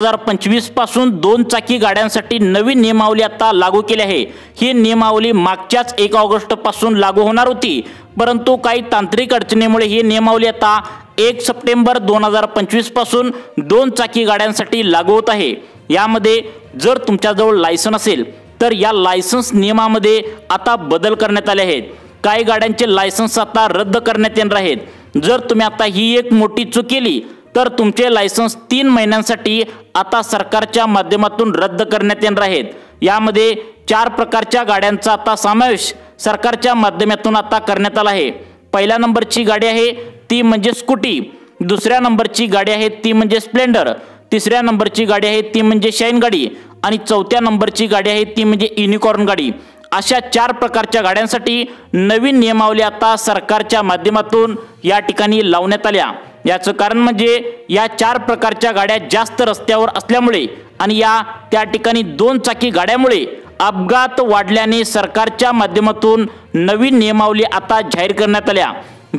2025 पासून 2 चाकी गाड्यांसाठी नवीन नियमावली आता लागू केली आहे। ही नियमावली मागच्याच 1 ऑगस्ट पासून लागू होणार होती, परंतु काही तांत्रिक अडचणीमुळे ही नियमावली आता 1 सप्टेंबर 2025 पासून 2 चाकी गाड्यांसाठी लागू होत आहे। यामध्ये जर तुमच्याजवळ लायसन असेल तर या लायसन्स नियमामध्ये आता बदल करण्यात आले आहेत। काही गाड्यांचे लायसन्स आता रद्द करण्यात येणार आहेत। जर तुम्ही आता ही एक मोठी चूक केली तर तुमचे लायसन्स 3 महिन्यांसाठी आता सरकारच्या माध्यमातून रद्द करण्यात येणार आहेत। यामध्ये 4 प्रकारच्या गाड्यांचा आता समावेश सरकारच्या माध्यमातून आता करण्यात आला आहे। पहिल्या नंबरची गाडी आहे ती म्हणजे स्कूटी, दुसऱ्या नंबरची गाडी आहे ती म्हणजे स्प्लेंडर, तिसऱ्या नंबरची गाडी आहे ती म्हणजे शाईन गाडी आणि चौथ्या नंबरची गाडी आहे ती म्हणजे युनिकॉर्न गाडी। अशा 4 प्रकारच्या गाड्यांसाठी नवीन नियमावली आता सरकारच्या माध्यमातून या ठिकाणी लावण्यात आल्या। याचं कारण म्हणजे या 4 प्रकारच्या गाड्या जास्त रस्त्यावर असल्यामुळे आणि त्या ठिकाणी 2 चाकी गाड्यामुळे अपघात वाढल्याने सरकारच्या माध्यमातून नवीन नियमावली आता जाहीर करण्यात आल्या।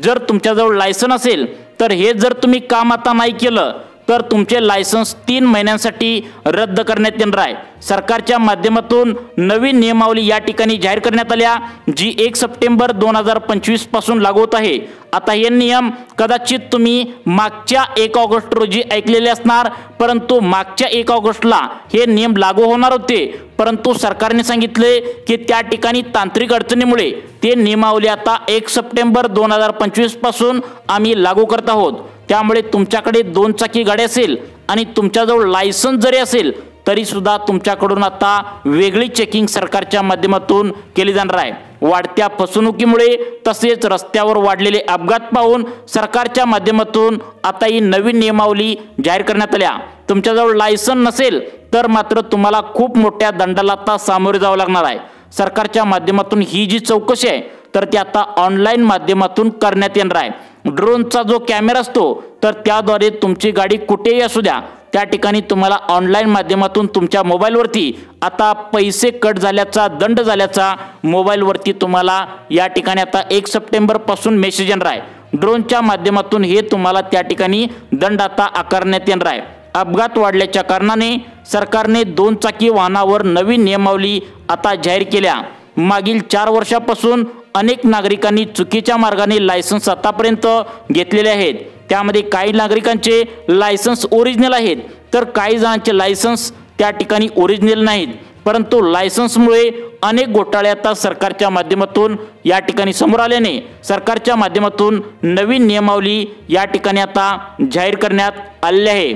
जर तुमच्याजवळ लायसन असेल तर हे जर तुम्ही काम आता नाही केलं तर तुमचे लायसन्स 3 महिन्यांसाठी रद्द करण्यात येणार आहे। सरकारच्या माध्यमातून नवीन नियमावली या ठिकाणी जाहीर करण्यात आल्या, जी 1 सप्टेंबर 2025 पासून लागू होत आहे। आता हे नियम कदाचित तुम्ही मागच्या 1 ऑगस्ट रोजी ऐकलेले असणार, परंतु मागच्या 1 ऑगस्टला हे नियम लागू होणार होते, परंतु सरकारने सांगितले की त्या ठिकाणी तांत्रिक अडचणीमुळे ते नियमावली आता 1 सप्टेंबर 2025 पासून आम्ही लागू करत आहोत। त्यामुळे तुमच्याकडे 2 चाकी गाडी असेल आणि तुमच्याजवळ लायसन्स जरी असेल तरी सुद्धा तुमच्याकडून आता वेगळी चेकिंग सरकारच्या माध्यमातून केली जाणार आहे। वाढत्या फसवणुकीमुळे तसेच रस्त्यावर वाढलेले अपघात पाहून सरकारच्या माध्यमातून आता ही नवीन नियमावली जाहीर करण्यात आल्या। तुमच्याजवळ लायसन नसेल तर मात्र तुम्हाला खूप मोठ्या दंडाला आता सामोरे जावं लागणार आहे। सरकारच्या माध्यमातून ही जी चौकशी आहे तर ती आता ऑनलाईन माध्यमातून करण्यात येणार आहे। ड्रोनचा जो कॅमेरा असतो तर त्याद्वारे तुमची गाडी कुठेही असू द्या त्या ठिकाणी तुम्हाला ऑनलाईन माध्यमातून तुमच्या मोबाईलवरती आता पैसे कट झाल्याचा, दंड झाल्याचा मोबाईलवरती तुम्हाला या ठिकाणी आता 1 सप्टेंबर पासून मेसेज येणार आहे। ड्रोनच्या माध्यमातून हे तुम्हाला त्या ठिकाणी दंड आता आकारण्यात येणार आहे। अपघात वाढल्याच्या कारणाने सरकारने 2 चाकी वाहनावर नवीन नियमावली आता जाहीर केल्या। मागील 4 वर्षापासून अनेक नागरिकांनी चुकीच्या मार्गाने लायसन्स आतापर्यंत घेतलेले आहेत। त्यामध्ये काही नागरिकांचे लायसन्स ओरिजिनल आहेत तर काही जणांचे लायसन्स त्या ठिकाणी ओरिजिनल नाहीत, परंतु लायसन्समुळे अनेक घोटाळे आता सरकारच्या माध्यमातून या ठिकाणी समोर आल्याने सरकारच्या माध्यमातून नवीन नियमावली या ठिकाणी आता जाहीर करण्यात आले आहे।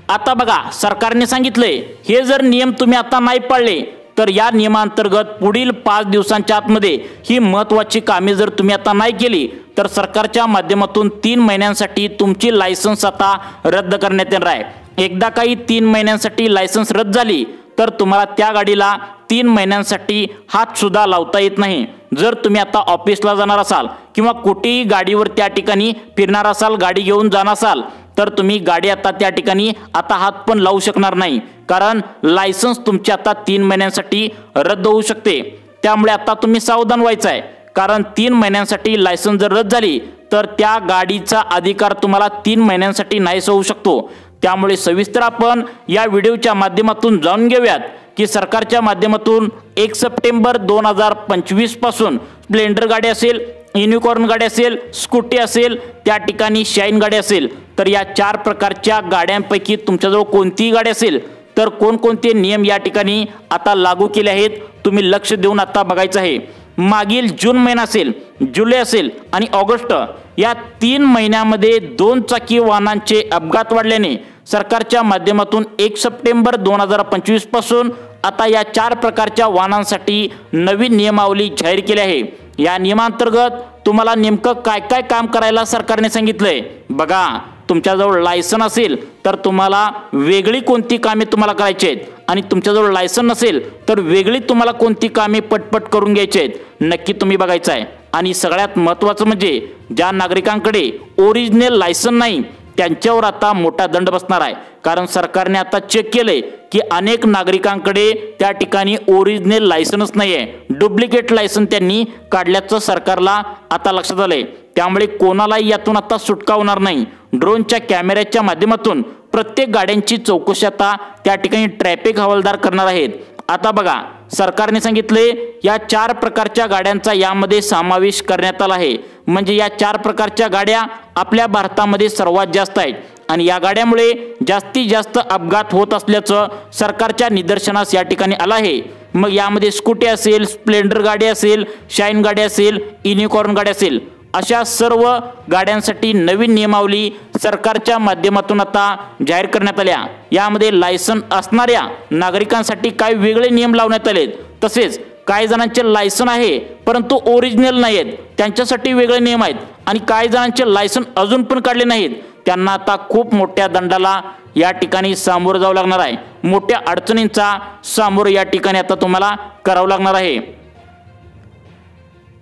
आता बघा, सरकारने सांगितले हे जर नियम तुम्ही आता नाही पाळले तर या नियमांतर्गत पुढील 5 दिवसांच्या आतमध्ये ही महत्त्वाची कामे जर तुम्ही आता नाही केली तर सरकारच्या माध्यमातून 3 महिन्यांसाठी तुमची लायसन्स आता रद्द करण्यात येणार आहे। एकदा काही 3 महिन्यांसाठी लायसन्स रद्द झाली तर तुम्हाला त्या गाडीला 3 महिन्यांसाठी हात सुद्धा लावता येत नाही। जर तुम्ही आता ऑफिसला जाणार असाल किंवा कुठेही गाडीवर त्या ठिकाणी फिरणार असाल, गाडी घेऊन जाणार असाल तर तुम्ही गाडी आता त्या ठिकाणी आता हात पण लावू शकणार नाही, कारण लायसन्स तुमचे आता 3 महिन्यांसाठी रद्द होऊ शकते। त्यामुळे आता तुम्ही सावधान व्हायचं आहे, कारण 3 महिन्यांसाठी लायसन्स जर रद्द झाली तर त्या गाडीचा अधिकार तुम्हाला 3 महिन्यांसाठी नाहीसा होऊ शकतो। त्यामुळे सविस्तर आपण या व्हिडिओच्या माध्यमातून जाणून घेऊयात की सरकारच्या माध्यमातून 1 सप्टेंबर 2025 पासून स्प्लेंडर गाडी असेल, युनिकॉर्न गाडी असेल, स्कूटी असेल, त्या ठिकाणी शाईन गाडी असेल, तर या 4 प्रकारच्या गाड्यांपैकी तुमच्याजवळ कोणतीही गाडी असेल तर कोणकोणते नियम या ठिकाणी आता लागू केले आहेत तुम्ही लक्ष देऊन आता बघायचं आहे। मागील जून महिना असेल, जुलै असेल आणि ऑगस्ट या 3 महिन्यामध्ये 2 चाकी वाहनांचे अपघात वाढल्याने सरकारच्या माध्यमातून 1 सप्टेंबर 2025 पासून आता या 4 प्रकारच्या वाहनांसाठी नवीन नियमावली जाहीर केली आहे। या नियमांतर्गत तुम्हाला नेमकं काय काय काम करायला सरकारने सांगितलंय बघा। तुमच्याजवळ लायसन असेल तर तुम्हाला वेगळी कोणती कामे तुम्हाला करायची आहेत आणि तुमच्याजवळ लायसन नसेल तर वेगळी तुम्हाला कोणती कामे पटपट करून घ्यायची आहेत, नक्की तुम्ही बघायचं आहे। आणि सगळ्यात महत्त्वाचं म्हणजे ज्या नागरिकांकडे ओरिजिनल लायसन नाही त्यांच्यावर आता मोठा दंड बसणार आहे। कारण सरकारने आता चेक केले की अनेक नागरिकांकडे त्या ठिकाणी ओरिजिनल लायसन्स नाही आहे, डुप्लिकेट लायसन त्यांनी काढल्याचं सरकारला आता लक्षात आलंय। त्यामुळे कोणालाही यातून आता सुटका होणार नाही। ड्रोनच्या कॅमेऱ्याच्या माध्यमातून प्रत्येक गाड्यांची चौकशी आता त्या ठिकाणी ट्रॅफिक हवालदार करणार आहेत। आता बघा, सरकारने सांगितले या 4 प्रकारच्या गाड्यांचा यामध्ये समावेश करण्यात आला आहे। म्हणजे या 4 प्रकारच्या गाड्या आपल्या भारतामध्ये सर्वात जास्त आहेत आणि या गाड्यामुळे जास्तीत जास्त अपघात होत असल्याचं सरकारच्या निदर्शनास या ठिकाणी आलं आहे। मग यामध्ये स्कूटी असेल, स्प्लेंडर गाडी असेल, शाईन गाडी असेल, युनिकॉर्न गाडी असेल, अशा सर्व गाड्यांसाठी नवीन नियमावली सरकारच्या माध्यमातून आता जाहीर करण्यात आल्या। यामध्ये लायसन असणाऱ्या नागरिकांसाठी काही वेगळे नियम लावण्यात आले। तसेच काही जणांचे लायसन आहे परंतु ओरिजिनल नाही आहेत, त्यांच्यासाठी वेगळे नियम आहेत आणि काही जणांचे लायसन अजून पण काढले नाहीत, त्यांना आता खूप मोठ्या दंडाला या ठिकाणी सामोरं जावं लागणार आहे। मोठ्या अडचणींचा सामोरं या ठिकाणी आता तुम्हाला करावं लागणार आहे।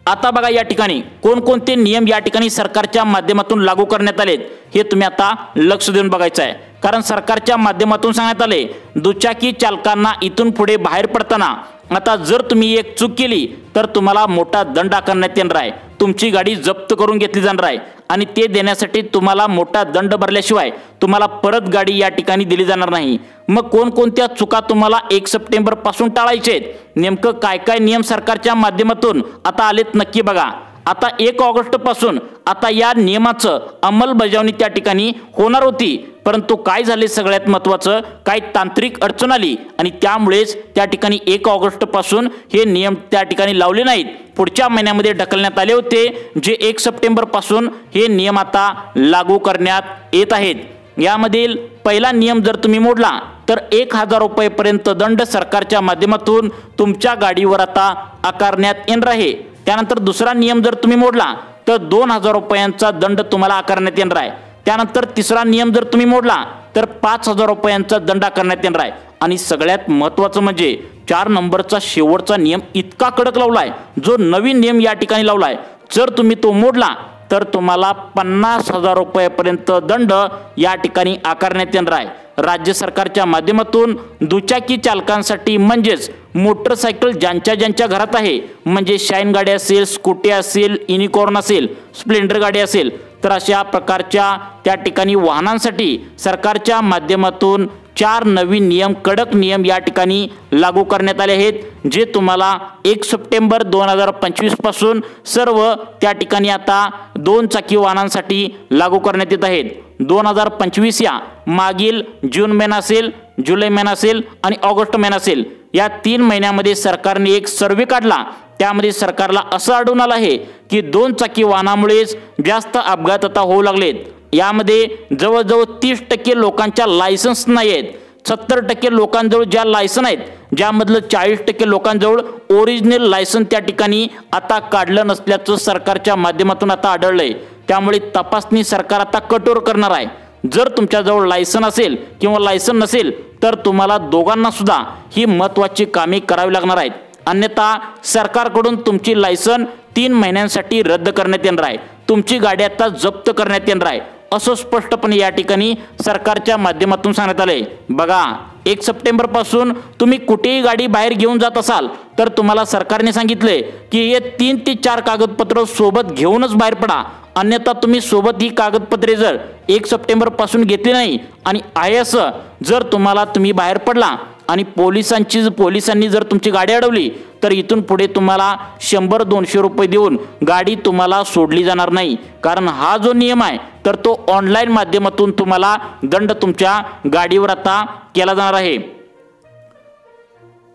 आता बघा, या ठिकाणी कोणकोणते नियम या ठिकाणी सरकारच्या माध्यमातून लागू करण्यात आलेत हे तुम्ही आता लक्ष देऊन बघायचं आहे। कारण सरकारच्या माध्यमातून सांगण्यात आले दुचाकी चालकांना इथून पुढे बाहेर पडताना आता जर तुम्ही एक चूक केली तर तुम्हाला मोठा दंड आकारण्यात येणार आहे, तुमची गाडी जप्त करून घेतली जाणार आहे आणि ते देण्यासाठी तुम्हाला मोठा दंड भरल्याशिवाय तुम्हाला परत गाडी या ठिकाणी दिली जाणार नाही। मग कोणकोणत्या चुका तुम्हाला 1 सप्टेंबर पासून टाळायचे आहेत, नेमकं काय काय नियम सरकारच्या माध्यमातून आता आलेत नक्की बघा। आता 1 ऑगस्ट पासून आता या नियमाचं अंमलबजावणी त्या ठिकाणी होणार होती, परंतु काय झाले सगळ्यात महत्त्वाचं, काही तांत्रिक अडचण आली आणि त्यामुळेच त्या ठिकाणी 1 ऑगस्ट पासून हे नियम त्या ठिकाणी लावले नाहीत, पुढच्या महिन्यामध्ये ढकलण्यात आले होते, जे 1 सप्टेंबर पासून हे नियम आता लागू करण्यात येत आहेत। यामधील पहिला नियम जर तुम्ही मोडला तर 1000 रुपयेपर्यंत दंड सरकारच्या माध्यमातून तुमच्या गाडीवर आता आकारण्यात येणार आहे। त्यानंतर दुसरा नियम जर तुम्ही मोडला तर 2000 रुपयांचा दंड तुम्हाला आकारण्यात येणार आहे। त्यानंतर तिसरा नियम जर तुम्ही मोडला तर 5000 रुपयांचा दंड आकारण्यात येणार आहे। आणि सगळ्यात महत्त्वाचं म्हणजे 4 नंबरचा शेवटचा नियम इतका कडक लावलाय, जो नवीन नियम या ठिकाणी लावलाय, जर तुम्ही तो मोडला तर तुम्हाला 50,000 रुपयापर्यंत दंड या ठिकाणी आकारण्यात येणार आहे। राज्य सरकारच्या माध्यमातून दुचाकी चालकांसाठी म्हणजेच मोटरसायकल ज्यांच्या घरात आहे, म्हणजे शाईन गाडी असेल, स्कूटी असेल, युनिकॉर्न असेल, स्प्लेंडर गाडी असेल, तर अशा प्रकारच्या त्या ठिकाणी वाहनांसाठी सरकारच्या माध्यमातून 4 नवीन नियम, कडक नियम या ठिकाणी लागू करण्यात आले आहेत, जे तुम्हाला 1 सप्टेंबर 2025 पासून सर्व त्या ठिकाणी आता 2 चाकी वाहनांसाठी लागू करण्यात येत आहेत। 2025 या मागील जून महिना असेल, जुलै महिना असेल आणि ऑगस्ट महिना असेल, या 3 महिन्यामध्ये सरकारने एक सर्वे काढला। त्यामध्ये सरकारला असं आढळून आलं आहे की 2 चाकी वाहनामुळेच जास्त अपघात आता होऊ लागलेत। यामध्ये जवळजवळ 30% लोकांच्या लायसन्स नाही आहेत, 70% लोकांजवळ ज्या लायसन आहेत, ज्यामधलं 40% लोकांजवळ ओरिजिनल लायसन त्या ठिकाणी आता काढलं नसल्याचं सरकारच्या माध्यमातून आता आढळलंय। त्यामुळे तपासणी सरकार आता कठोर करणार आहे। जर तुमच्याजवळ लायसन असेल किंवा लायसन नसेल तर तुम्हाला दोघांना सुद्धा ही महत्त्वाची कामे करावी लागणार आहेत, अन्यथा सरकारकडून तुमची लायसन 3 महिन्यांसाठी रद्द करण्यात येणार आहे, तुमची गाडी आता जप्त करण्यात येणार आहे, असं स्पष्टपणे या ठिकाणी सरकारच्या माध्यमातून सांगण्यात आले। बघा, 1 सप्टेंबर पासून तुम्ही कुठेही गाडी बाहेर घेऊन जात असाल तर तुम्हाला सरकारने सांगितले की हे 3 ते 4 कागदपत्र सोबत घेऊनच बाहेर पडा, अन्यथा तुम्ही सोबत ही कागदपत्रे जर 1 सप्टेंबर पासून घेतली नाही आणि आहे असं जर तुम्ही बाहेर पडला आणि पोलिसांनी जर तुमची गाडी अडवली तर इथून पुढे तुम्हाला 100-200 रुपये देऊन गाडी तुम्हाला सोडली जाणार नाही। कारण हा जो नियम आहे तर तो ऑनलाईन माध्यमातून तुम्हाला दंड तुमच्या गाडीवर आता केला जाणार आहे।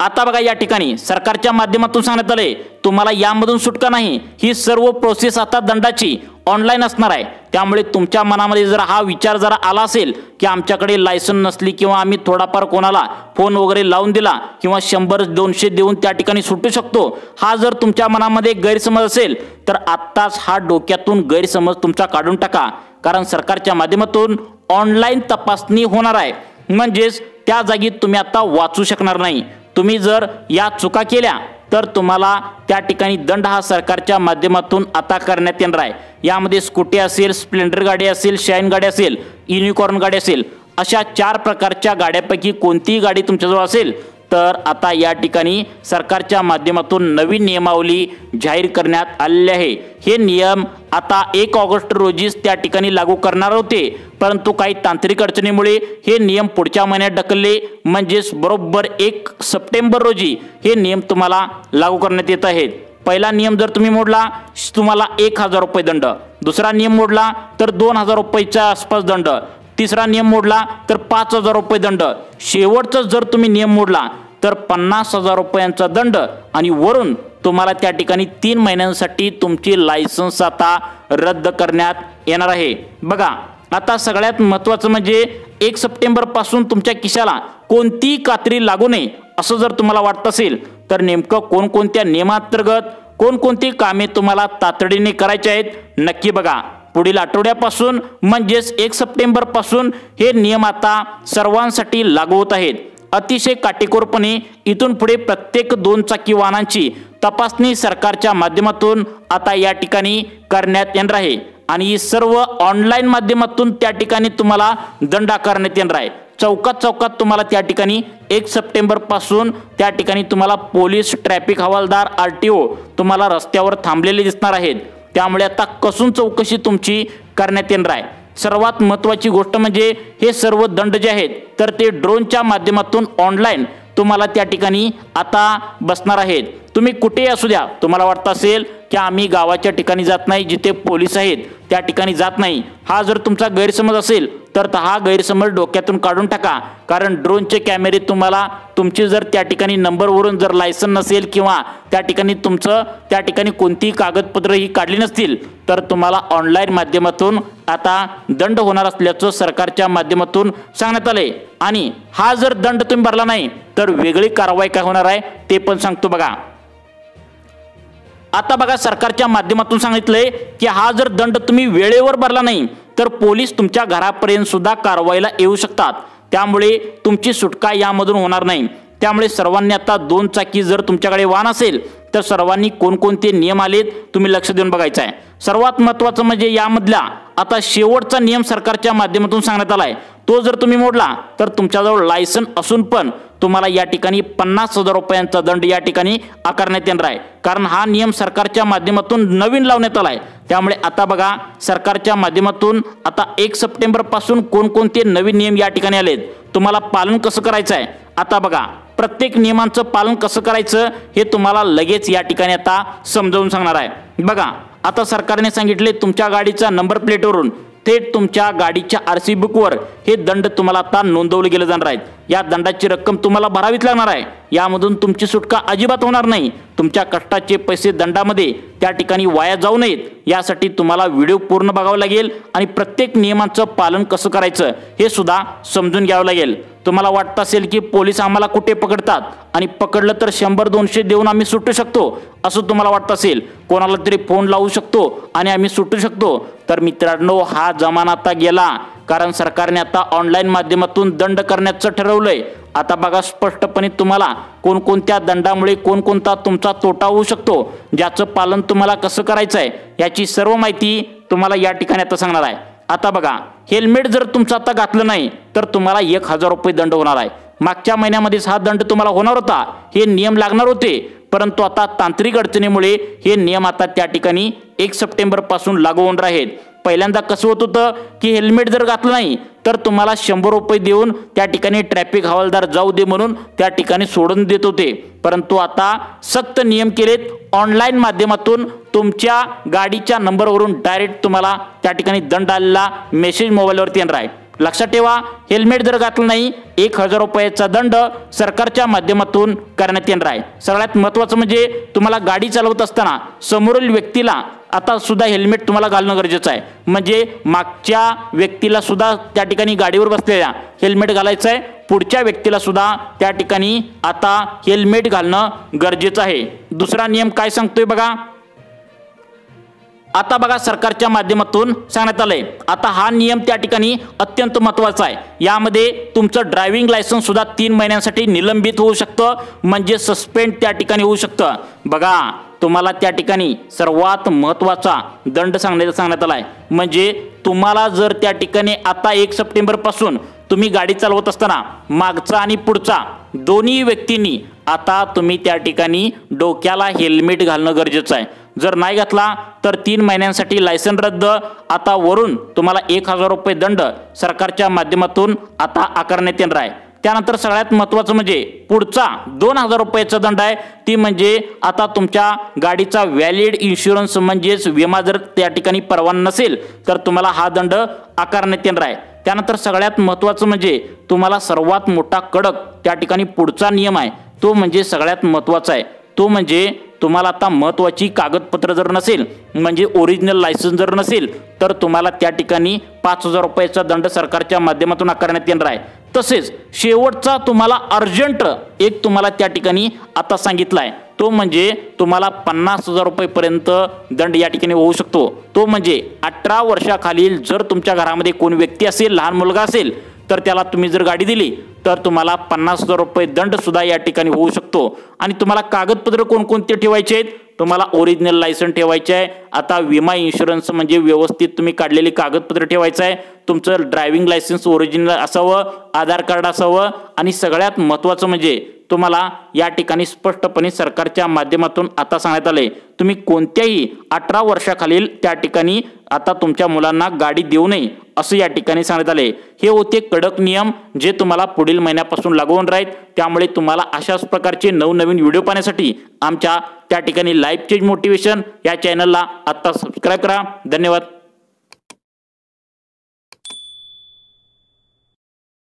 आता बघा, या ठिकाणी सरकारच्या माध्यमातून सांगण्यात आले तुम्हाला यामधून सुटका नाही, ही सर्व प्रोसेस आता दंडाची ऑनलाईन असणार आहे। त्यामुळे तुमच्या मनामध्ये जर हा विचार जरा आला असेल की आमच्याकडे लायसन नसली किंवा आम्ही थोडाफार कोणाला फोन वगैरे लावून दिला किंवा 100-200 देऊन त्या ठिकाणी सुटू शकतो, हा जर तुमच्या मनामध्ये गैरसमज असेल तर आत्ताच हा डोक्यातून गैरसमज तुमचा काढून टाका। कारण सरकारच्या माध्यमातून ऑनलाईन तपासणी होणार आहे, म्हणजेच त्या जागी तुम्ही आता वाचू शकणार नाही। तुम्ही जर या चुका केल्या तर तुम्हाला त्या ठिकाणी दंड हा सरकारच्या माध्यमातून आता करण्यात येणार आहे। यामध्ये स्कूटी असेल, स्प्लेंडर गाडी असेल, शाईन गाडी असेल, युनिकॉर्न गाडी असेल, अशा 4 प्रकारच्या गाड्यांपैकी कोणतीही गाडी तुमच्याजवळ असेल तर आता या ठिकाणी सरकारच्या माध्यमातून नवीन नियमावली जाहीर करण्यात आलेली आहे। हे नियम आता 1 ऑगस्ट रोजीच त्या ठिकाणी लागू करणार होते, परंतु काही तांत्रिक अडचणीमुळे हे नियम पुढच्या महिन्यात ढकलले, म्हणजेच बरोबर 1 सप्टेंबर रोजी हे नियम तुम्हाला लागू करण्यात येत आहेत। पहिला नियम जर तुम्ही मोडला तुम्हाला 1000 रुपये दंड, दुसरा नियम मोडला तर 2000 रुपयाच्या आसपास दंड, तिसरा नियम मोडला तर 5000 रुपये दंड, शेवटचा जर तुम्ही नियम मोडला तर 50,000 रुपयांचा दंड आणि वरून तुम्हाला त्या ठिकाणी 3 महिन्यांसाठी तुमची लायसन्स आता रद्द करण्यात येणार आहे। बघा, आता सगळ्यात महत्त्वाचं म्हणजे 1 सप्टेंबर पासून तुमच्या खिशाला कोणतीही कात्री लागू नये असं जर तुम्हाला वाटत असेल तर नेमकं कोणकोणत्या नियमांतर्गत कोणकोणती कामे तुम्हाला तातडीने करायची आहेत नक्की बघा। पुढील आठवड्यापासून म्हणजेच 1 सप्टेंबर पासून हे नियम आता सर्वांसाठी लागू होत आहेत। अतिशय काटेकोरपणे इथून पुढे प्रत्येक 2 चाकी वाहनांची तपासणी सरकारच्या माध्यमातून आता या ठिकाणी करण्यात येणार आहे आणि सर्व ऑनलाईन माध्यमातून त्या ठिकाणी तुम्हाला दंड आकारण्यात येणार आहे। चौकात तुम्हाला त्या ठिकाणी 1 सप्टेंबर पासून त्या ठिकाणी तुम्हाला पोलीस, ट्रॅफिक हवालदार, RTO तुम्हाला रस्त्यावर थांबलेले दिसणार आहेत। त्यामुळे आता कसून चौकशी तुमची करण्यात येणार आहे। सर्वात महत्त्वाची गोष्ट म्हणजे हे सर्व दंड जे आहेत तर ते ड्रोनच्या माध्यमातून ऑनलाईन तुम्हाला त्या ठिकाणी आता बसणार आहेत। तुम्ही कुठेही असू द्या, तुम्हाला वाटत असेल की आम्ही गावाच्या ठिकाणी जात नाही, जिथे पोलीस आहेत त्या ठिकाणी जात नाही, हा जर तुमचा गैरसमज असेल तर हा गैरसमज डोक्यातून काढून टाका। कारण ड्रोनचे कॅमेरे तुम्हाला तुमची जर त्या ठिकाणी नंबरवरून जर लायसन नसेल किंवा त्या ठिकाणी तुमचं त्या ठिकाणी कोणतीही कागदपत्र ही काढली नसतील तर तुम्हाला ऑनलाईन माध्यमातून आता दंड होणार असल्याचं सरकारच्या माध्यमातून सांगण्यात आले आणि हा जर दंड तुम्ही भरला नाही तर वेगळी कारवाई काय होणार आहे ते पण सांगतो बघा। आता बघा, सरकारच्या माध्यमातून सांगितलंय की हा जर दंड तुम्ही वेळेवर भरला नाही तर पोलीस तुमच्या घरापर्यंत सुद्धा कारवाईला येऊ शकतात। त्यामुळे तुमची सुटका यामधून होणार नाही। त्यामुळे सर्वांनी आता 2 चाकी जर तुमच्याकडे वाहन असेल तर सर्वांनी कोणकोणते नियम आलेत तुम्ही लक्ष देऊन बघायचं आहे। सर्वात महत्त्वाचं म्हणजे यामधला आता शेवटचा नियम सरकारच्या माध्यमातून सांगण्यात आलाय, तो जर तुम्ही मोडला तर तुमच्याजवळ लायसन असून पण तुम्हाला या ठिकाणी 50,000 रुपयांचा दंड या ठिकाणी आकारण्यात येणार आहे। कारण हा नियम सरकारच्या माध्यमातून नवीन लावण्यात आलाय। त्यामुळे आता बघा, सरकारच्या माध्यमातून आता 1 सप्टेंबर पासून कोणकोणते नवीन नियम या ठिकाणी आलेत, तुम्हाला पालन कसं करायचं आहे आता बघा। प्रत्येक नियमांचं पालन कसं करायचं हे तुम्हाला लगेच या ठिकाणी आता समजावून सांगणार आहे। बघा, आता सरकारने सांगितले तुमच्या गाडीचा नंबर प्लेटवरून थेट तुमच्या गाडीच्या RC बुकवर हे दंड तुम्हाला आता नोंदवले गेले जाणार आहेत। या दंडाची रक्कम तुम्हाला भरावीच लागणार आहे। यामधून तुमची सुटका अजिबात होणार नाही। तुमच्या कष्टाचे पैसे दंडामध्ये त्या ठिकाणी वाया जाऊ नयेत यासाठी तुम्हाला व्हिडिओ पूर्ण बघावा लागेल आणि प्रत्येक नियमांचं पालन कसं करायचं हे सुद्धा समजून घ्यावं लागेल। तुम्हाला वाटत असेल की पोलीस आम्हाला कुठे पकडतात आणि पकडलं तर 100-200 देऊन आम्ही सुटू शकतो असं तुम्हाला वाटत असेल, कोणाला तरी फोन लावू शकतो आणि आम्ही सुटू शकतो, तर मित्रांनो हा जमाना आता गेला। कारण सरकारने आता ऑनलाईन माध्यमातून दंड करण्याचं ठरवलंय। आता बघा, स्पष्टपणे तुम्हाला कोणकोणत्या दंडामुळे कोणकोणता तुमचा तोटा होऊ शकतो, ज्याचं पालन तुम्हाला कसं करायचं आहे याची सर्व माहिती तुम्हाला या ठिकाणी आता सांगणार आहे। आता बघा, हेल्मेट जर तुमचं आता घातलं नाही तर तुम्हाला 1000 रुपये दंड होणार आहे। मागच्या महिन्यामध्येच हा दंड तुम्हाला होणार होता, हे नियम लागणार होते, परंतु आता तांत्रिक अडचणीमुळे हे नियम आता त्या ठिकाणी 1 सप्टेंबर पासून लागू होणार आहेत। पहिल्यांदा कसं होत होतं की हेल्मेट जर घातलं नाही तर तुम्हाला 100 रुपये देऊन त्या ठिकाणी ट्रॅफिक हवालदार जाऊ दे म्हणून त्या ठिकाणी सोडून देत होते, परंतु आता सक्त नियम केलेत। ऑनलाईन माध्यमातून तुमच्या गाडीच्या नंबरवरून डायरेक्ट तुम्हाला त्या ठिकाणी दंड आलेला मेसेज मोबाईलवरती येणार आहे। लक्षात ठेवा, हेल्मेट जर घातलं नाही 1000 रुपयाचा दंड सरकारच्या माध्यमातून करण्यात येणार आहे। सगळ्यात महत्त्वाचं म्हणजे तुम्हाला गाडी चालवत असताना समोरील व्यक्तीला आता सुद्धा हेल्मेट तुम्हाला घालणं गरजेचं आहे। म्हणजे मागच्या व्यक्तीला सुद्धा त्या ठिकाणी गाडीवर बसलेल्या हेल्मेट घालायचं आहे, पुढच्या व्यक्तीला सुद्धा त्या ठिकाणी आता हेल्मेट घालणं गरजेचं आहे। दुसरा नियम काय सांगतोय बघा, आता बघा सरकारच्या माध्यमातून सांगण्यात आलंय, आता हा नियम त्या ठिकाणी अत्यंत महत्त्वाचा आहे। यामध्ये तुमचं ड्रायव्हिंग लायसन्स सुद्धा 3 महिन्यांसाठी निलंबित होऊ शकतं, म्हणजे सस्पेंड त्या ठिकाणी होऊ शकतं। बघा तुम्हाला त्या ठिकाणी सर्वात महत्त्वाचा दंड सांगण्यात आलाय, म्हणजे तुम्हाला जर त्या ठिकाणी आता 1 सप्टेंबर पासून तुम्ही गाडी चालवत असताना मागचा आणि पुढचा दोन्ही व्यक्तींनी आता तुम्ही त्या ठिकाणी डोक्याला हेल्मेट घालणं गरजेचं आहे। जर नाही घातला तर 3 महिन्यांसाठी लायसन रद्द, आता वरून तुम्हाला 1000 रुपये दंड सरकारच्या माध्यमातून आता आकारण्यात येणार आहे। त्यानंतर सगळ्यात महत्त्वाचं म्हणजे पुढचा 2000 रुपयाचा दंड आहे, ती म्हणजे आता तुमच्या गाडीचा व्हॅलिड इन्शुरन्स म्हणजेच विमा जर त्या ठिकाणी परवाना नसेल तर तुम्हाला हा दंड आकारण्यात येणार आहे। त्यानंतर सगळ्यात महत्त्वाचं म्हणजे तुम्हाला सर्वात मोठा कडक त्या ठिकाणी पुढचा नियम आहे, तो म्हणजे सगळ्यात महत्त्वाचा आहे, तो म्हणजे तुम्हाला आता महत्त्वाची कागदपत्र जर नसेल म्हणजे ओरिजिनल लायसन्स जर नसेल तर तुम्हाला त्या ठिकाणी 5000 रुपयाचा दंड सरकारच्या माध्यमातून आकारण्यात येणार आहे। तसेच शेवटचा तुम्हाला अर्जंट एक तुम्हाला त्या ठिकाणी आता सांगितलं आहे, तो म्हणजे तुम्हाला 50,000 रुपयेपर्यंत दंड या ठिकाणी होऊ शकतो। तो म्हणजे 18 वर्षाखालील जर तुमच्या घरामध्ये कोण व्यक्ती असेल, लहान मुलगा असेल तर त्याला तुम्ही जर गाडी दिली तर तुम्हाला 50,000 रुपये दंड सुद्धा या ठिकाणी होऊ शकतो। आणि तुम्हाला कागदपत्र कोणकोणते ठेवायचे आहेत, तुम्हाला ओरिजिनल लायसन ठेवायचे आहे, आता विमा इन्शुरन्स म्हणजे व्यवस्थित तुम्ही काढलेली कागदपत्र ठेवायचं आहे, तुमचं ड्रायव्हिंग लायसन्स ओरिजिनल असावं, आधार कार्ड असावं, आणि सगळ्यात महत्त्वाचं म्हणजे तुम्हाला या ठिकाणी स्पष्टपणे सरकारच्या माध्यमातून आता सांगण्यात आले, तुम्ही कोणत्याही 18 वर्षाखालील त्या ठिकाणी आता तुमच्या मुलांना गाडी देऊ नये असं या ठिकाणी सांगण्यात आले। हे होते कडक नियम जे तुम्हाला पुढील महिन्यापासून लागू होणार आहेत। त्यामुळे तुम्हाला अशाच प्रकारचे नवनवीन व्हिडिओ पाहण्यासाठी आमच्या त्या ठिकाणी लाईफ चेंज मोटिवेशन या चॅनलला आता सबस्क्राईब करा। धन्यवाद।